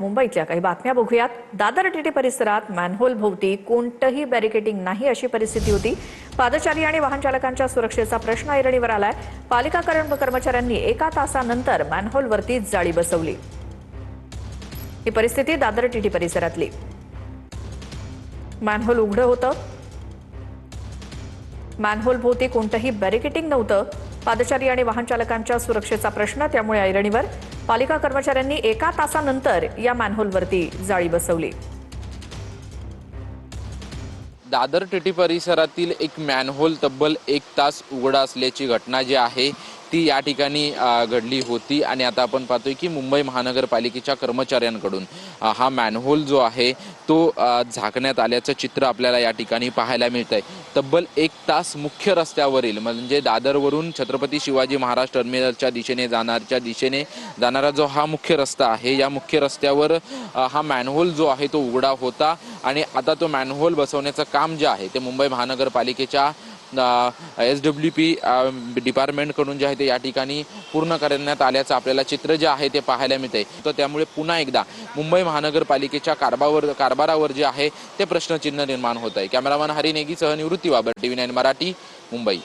मुंबईच्या काही बातम्या बघूयात। दादर टीटी परिसरात मॅनहोल भोवती कोणतंही बॅरिकेडिंग नाही अशी परिस्थिती होती। पादचारी आणि वाहन चालकांच्या सुरक्षेचा प्रश्न ऐरणीवर आलाय। पालिका कर्मचाऱ्यांनी एका तासानंतर मॅनहोलवरती जाळी बसवली। ही परिस्थिती दादर टीटी परिसरातली। मॅनहोल उघडं होतं, मॅनहोल भोवती कोणतंही बॅरिकेडिंग नव्हतं। पादचारी आणि वाहन चालकांच्या सुरक्षेचा प्रश्न, त्यामुळे ऐरणीवर पालिका कर्मचाऱ्यांनी एका तासानंतर या मॅनहोलवरती जाळी बसवली। दादर टीटी परिसरातील एक मॅनहोल तब्बल 1 तास उघडा असल्याची घटना जी आहे ती या ठिकाणी घडली होती आणि आता आपण पाहतोय की मुंबई महानगरपालिकेच्या कर्मचाऱ्यांकडून हा मॅनहोल जो आहे तो झाकण्यात आल्याचं चित्र आपल्याला या ठिकाणी पाहायला मिळतंय। तब्बल 1 तास मुख्य रस्त्यावरील म्हणजे दादरवरून छत्रपती शिवाजी महाराज टर्मिनलच्या दिशेने जाणारा जो हा मुख्य रस्ता आहे, या मुख्य रस्त्यावर हा मॅनहोल जो आहे तो उघडा होता आणि आता तो मॅनहोल बसवण्याचं काम जे आहे ते मुंबई महानगरपालिकेच्या SWP डिपार्टमेंटकडून जे आहे ते या ठिकाणी पूर्ण करण्यात आल्याचं आपल्याला चित्र जे आहे ते पाहायला मिळते। तर त्यामुळे पुन्हा एकदा मुंबई महानगरपालिकेच्या कारभारावर जे आहे ते प्रश्नचिन्ह निर्माण होत आहे। कॅमेरामन हरी नेगीसह निवृत्ती बाबर, TV9 मराठी, मुंबई।